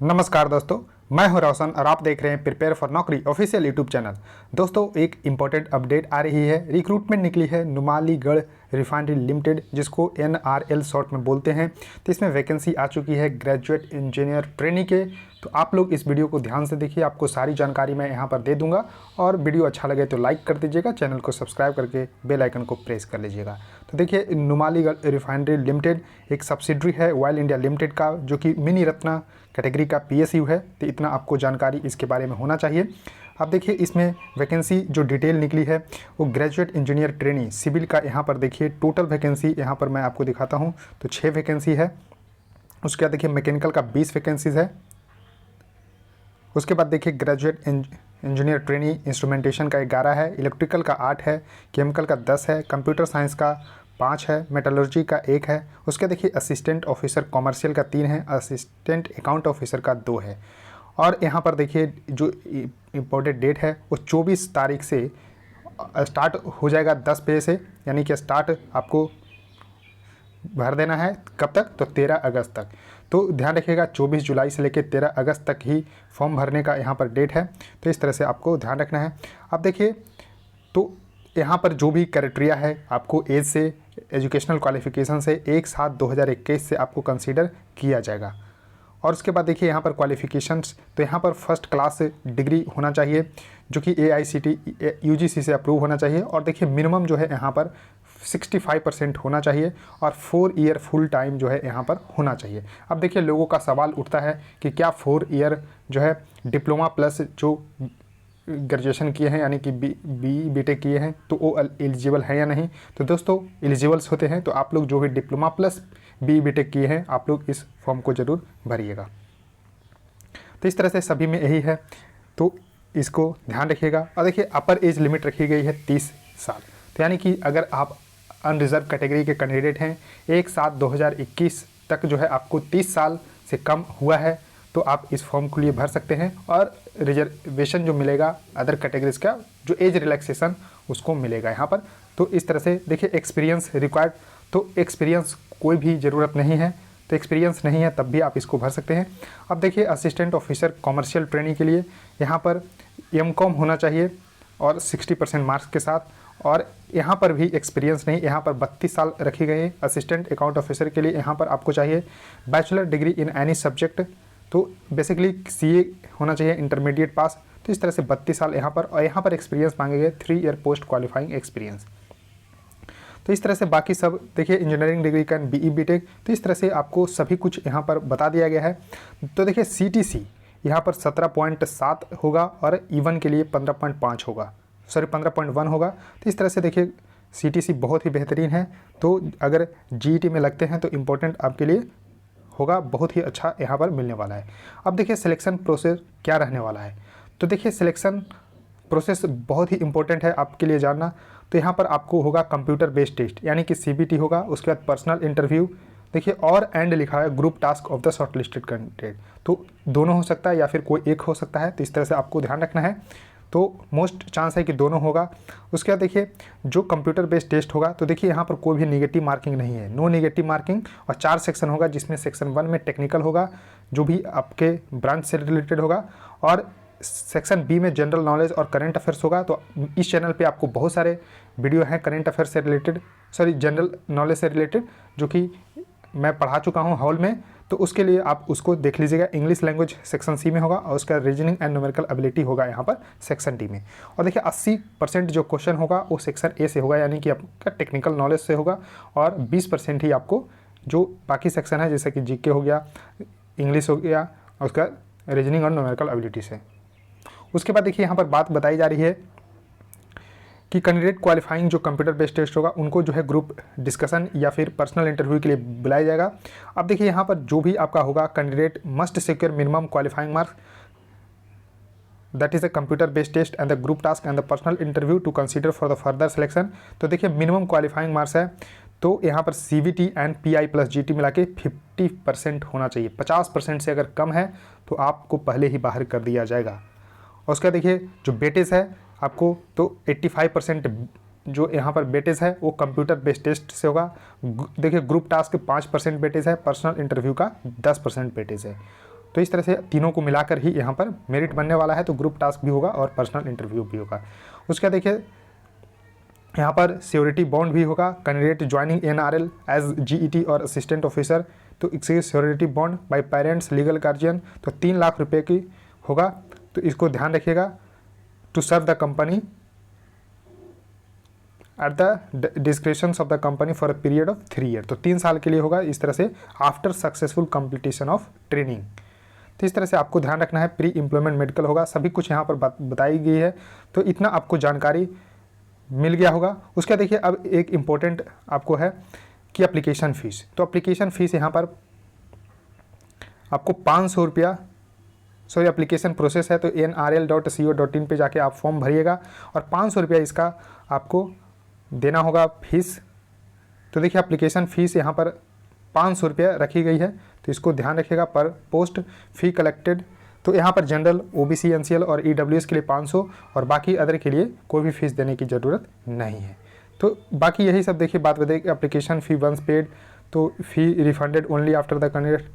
नमस्कार दोस्तों, मैं हूं रोशन और आप देख रहे हैं प्रिपेयर फॉर नौकरी ऑफिशियल यूट्यूब चैनल। दोस्तों, एक इम्पॉर्टेंट अपडेट आ रही है। रिक्रूटमेंट निकली है नुमालीगढ़ रिफाइनरी लिमिटेड, जिसको NRL शॉर्ट में बोलते हैं। तो इसमें वैकेंसी आ चुकी है ग्रेजुएट इंजीनियर ट्रेनी के। तो आप लोग इस वीडियो को ध्यान से देखिए, आपको सारी जानकारी मैं यहाँ पर दे दूंगा। और वीडियो अच्छा लगे तो लाइक कर दीजिएगा, चैनल को सब्सक्राइब करके बेल आइकन को प्रेस कर लीजिएगा। तो देखिए, नुमालीगढ़ रिफाइनरी लिमिटेड एक सब्सिडरी है ऑयल इंडिया लिमिटेड का, जो कि मिनी रत्ना कैटेगरी का PSU है। तो इतना आपको जानकारी इसके बारे में होना चाहिए। अब देखिए, इसमें वैकेंसी जो डिटेल निकली है वो ग्रेजुएट इंजीनियर ट्रेनी सिविल का। यहाँ पर देखिए टोटल वैकेंसी यहाँ पर मैं आपको दिखाता हूँ। तो 6 वैकेंसी है। उसके बाद देखिए मैकेनिकल का 20 वैकेंसीज है। उसके बाद देखिए ग्रेजुएट इंजीनियर ट्रेनी इंस्ट्रूमेंटेशन का 11 है, इलेक्ट्रिकल का 8 है, केमिकल का 10 है, कंप्यूटर साइंस का 5 है, मेटलर्जी का 1 है। उसके देखिए असिस्टेंट ऑफिसर कॉमर्शियल का 3 है, असिस्टेंट अकाउंट ऑफिसर का 2 है। और यहाँ पर देखिए जो इम्पोर्टेंट डेट है वो 24 तारीख से स्टार्ट हो जाएगा 10 बजे से, यानी कि स्टार्ट आपको भर देना है कब तक, तो 13 अगस्त तक। तो ध्यान रखिएगा 24 जुलाई से लेकर 13 अगस्त तक ही फॉर्म भरने का यहाँ पर डेट है। तो इस तरह से आपको ध्यान रखना है। अब देखिए, तो यहाँ पर जो भी क्राइटेरिया है आपको एज से, एजुकेशनल क्वालिफिकेशन से 1/7/2021 से आपको कंसीडर किया जाएगा। और उसके बाद देखिए यहाँ पर क्वालिफिकेशंस, तो यहाँ पर फर्स्ट क्लास डिग्री होना चाहिए, जो कि AICTE UGC से अप्रूव होना चाहिए। और देखिए मिनिमम जो है यहाँ पर 65% होना चाहिए और 4 ईयर फुल टाइम जो है यहाँ पर होना चाहिए। अब देखिए लोगों का सवाल उठता है कि क्या 4 ईयर जो है डिप्लोमा प्लस जो ग्रेजुएशन किए हैं, यानी कि BTech किए हैं, तो वो एलिजिबल है या नहीं। तो दोस्तों एलिजिबल्स होते हैं। तो आप लोग जो भी डिप्लोमा प्लस BTech किए हैं, आप लोग इस फॉर्म को ज़रूर भरिएगा। तो इस तरह से सभी में यही है, तो इसको ध्यान रखिएगा। और देखिए अपर एज लिमिट रखी गई है 30 साल। तो यानी कि अगर आप अनरिजर्व कैटेगरी के कैंडिडेट हैं, 1/7/2021 तक जो है आपको 30 साल से कम हुआ है, तो आप इस फॉर्म के लिए भर सकते हैं। और रिजर्वेशन जो मिलेगा अदर कैटेगरीज का, जो एज रिलैक्सेशन उसको मिलेगा यहाँ पर। तो इस तरह से देखिए एक्सपीरियंस रिक्वायर्ड, तो एक्सपीरियंस कोई भी ज़रूरत नहीं है। तो एक्सपीरियंस नहीं है तब भी आप इसको भर सकते हैं। अब देखिए असिस्टेंट ऑफिसर कॉमर्शियल ट्रेनिंग के लिए यहाँ पर MCOM होना चाहिए और 60% मार्क्स के साथ। और यहाँ पर भी एक्सपीरियंस नहीं, यहाँ पर 32 साल रखी गई है। असिस्टेंट अकाउंट ऑफिसर के लिए यहाँ पर आपको चाहिए bachelor degree in any subject, तो बेसिकली CA होना चाहिए, इंटरमीडिएट पास। तो इस तरह से 32 साल यहाँ पर। और यहाँ पर एक्सपीरियंस मांगे गए 3 ईयर पोस्ट क्वालिफाइंग एक्सपीरियंस। तो इस तरह से बाकी सब देखिए इंजीनियरिंग डिग्री का BE BTech, तो इस तरह से आपको सभी कुछ यहाँ पर बता दिया गया है। तो देखिए CTC यहाँ पर 17.7 होगा और E1 के लिए 15.5 होगा, सॉरी 15.1 होगा। तो इस तरह से देखिए CTC बहुत ही बेहतरीन है। तो अगर GET में लगते हैं तो इम्पोर्टेंट आपके लिए होगा, बहुत ही अच्छा यहाँ पर मिलने वाला है। अब देखिए सिलेक्शन प्रोसेस क्या रहने वाला है। तो देखिए सिलेक्शन प्रोसेस बहुत ही इंपॉर्टेंट है आपके लिए जानना। तो यहाँ पर आपको होगा कंप्यूटर बेस्ड टेस्ट, यानी कि CBT होगा। उसके बाद पर्सनल इंटरव्यू, देखिए और एंड लिखा है group task of the shortlisted candidate. तो दोनों हो सकता है या फिर कोई एक हो सकता है। तो इस तरह से आपको ध्यान रखना है। तो मोस्ट चांस है कि दोनों होगा। उसके बाद देखिए जो कंप्यूटर बेस्ड टेस्ट होगा, तो देखिए यहाँ पर कोई भी नेगेटिव मार्किंग नहीं है, नो नेगेटिव मार्किंग। और 4 सेक्शन होगा, जिसमें सेक्शन 1 में टेक्निकल होगा, जो भी आपके ब्रांच से रिलेटेड होगा। और सेक्शन B में जनरल नॉलेज और करंट अफेयर्स होगा। तो इस चैनल पे आपको बहुत सारे वीडियो हैं करंट अफेयर्स से रिलेटेड, सॉरी जनरल नॉलेज से रिलेटेड, जो कि मैं पढ़ा चुका हूँ हॉल में। तो उसके लिए आप उसको देख लीजिएगा। इंग्लिश लैंग्वेज सेक्शन C में होगा और उसका रीजनिंग एंड न्यूमेरिकल एबिलिटी होगा यहाँ पर सेक्शन D में। और देखिए 80% जो क्वेश्चन होगा वो सेक्शन A से होगा, यानी कि आपका टेक्निकल नॉलेज से होगा। और 20% ही आपको जो बाकी सेक्शन है, जैसे कि GK हो गया, इंग्लिश हो गया, और उसका रीजनिंग और न्यूमेरिकल एबिलिटी से। उसके बाद देखिए यहाँ पर बात बताई जा रही है कि कैंडिडेट क्वालिफाइंग जो कंप्यूटर बेस्ड टेस्ट होगा, उनको जो है ग्रुप डिस्कशन या फिर पर्सनल इंटरव्यू के लिए बुलाया जाएगा। अब देखिए यहाँ पर जो भी आपका होगा, candidate must secure minimum qualifying marks, that is a computer based test and the group task and the personal interview to consider for the further selection. तो देखिए मिनिमम क्वालिफाइंग मार्क्स है, तो यहाँ पर CBT and PI plus GT मिला के 50% होना चाहिए। 50% से अगर कम है तो आपको पहले ही बाहर कर दिया जाएगा। और उसका देखिए जो बेटेज है आपको, तो 85% जो यहाँ पर बेटेज है वो कंप्यूटर बेस्ड टेस्ट से होगा। देखिए ग्रुप टास्क 5% बेटेज है, पर्सनल इंटरव्यू का 10% बेटेज है। तो इस तरह से तीनों को मिलाकर ही यहाँ पर मेरिट बनने वाला है। तो ग्रुप टास्क भी होगा और पर्सनल इंटरव्यू भी होगा। उसके बाद देखिए यहाँ पर श्योरिटी बॉन्ड भी होगा। Candidate joining NRL as GET और असिस्टेंट ऑफिसर, तो इसकी surety bond by parents legal guardian, तो 3 लाख रुपए की होगा। तो इसको ध्यान रखिएगा। To serve the company at the description of the company for a period of 3 year, तो 3 साल के लिए होगा। इस तरह से after successful completion of training, तो इस तरह से आपको ध्यान रखना है। प्री एम्प्लॉयमेंट मेडिकल होगा, सभी कुछ यहाँ पर बताई गई है। तो इतना आपको जानकारी मिल गया होगा। उसके देखिए अब एक इम्पोर्टेंट आपको है कि एप्लीकेशन फ़ीस, तो एप्लीकेशन फ़ीस यहाँ पर आपको 500 रुपया, सॉरी एप्लीकेशन प्रोसेस है तो nrl.co.in पे जाके आप फॉर्म भरिएगा और 500 रुपया इसका आपको देना होगा फीस। तो देखिए एप्लीकेशन फ़ीस यहाँ पर 500 रुपया रखी गई है, तो इसको ध्यान रखिएगा। पर पोस्ट फ़ी कलेक्टेड, तो यहाँ पर जनरल, OBC, NCL और EWS के लिए 500 और बाकी अदर के लिए कोई भी फीस देने की ज़रूरत नहीं है। तो बाकी यही सब देखिए बात बताइए। एप्लीकेशन फ़ी वंस पेड, तो fee refunded only after the candidate,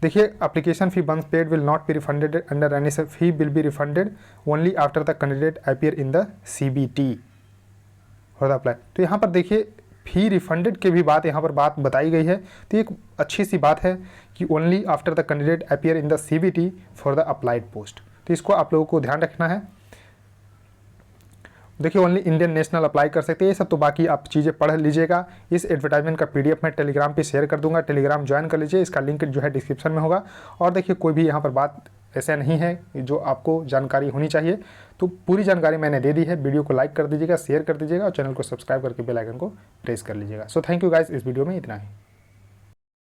देखिए application fee once paid will not be refunded under any fee will be refunded only after the candidate appear in the CBT और the apply. तो यहाँ पर देखिए फ़ी refunded के भी बात यहाँ पर बात बताई गई है। तो एक अच्छी सी बात है कि only after the candidate appear in the CBT for the applied post, तो इसको आप लोगों को ध्यान रखना है। देखिए ओनली इंडियन नेशनल अप्लाई कर सकते हैं, ये सब तो बाकी आप चीज़ें पढ़ लीजिएगा। इस एडवर्टाइजमेंट का PDF मैं टेलीग्राम पे शेयर कर दूंगा, टेलीग्राम ज्वाइन कर लीजिए, इसका लिंक जो है डिस्क्रिप्शन में होगा। और देखिए कोई भी यहाँ पर बात ऐसा नहीं है जो आपको जानकारी होनी चाहिए, तो पूरी जानकारी मैंने दे दी है। वीडियो को लाइक कर दीजिएगा, शेयर कर दीजिएगा और चैनल को सब्सक्राइब करके बेल आइकन को प्रेस कर लीजिएगा। सो थैंक यू गाइस, इस वीडियो में इतना ही।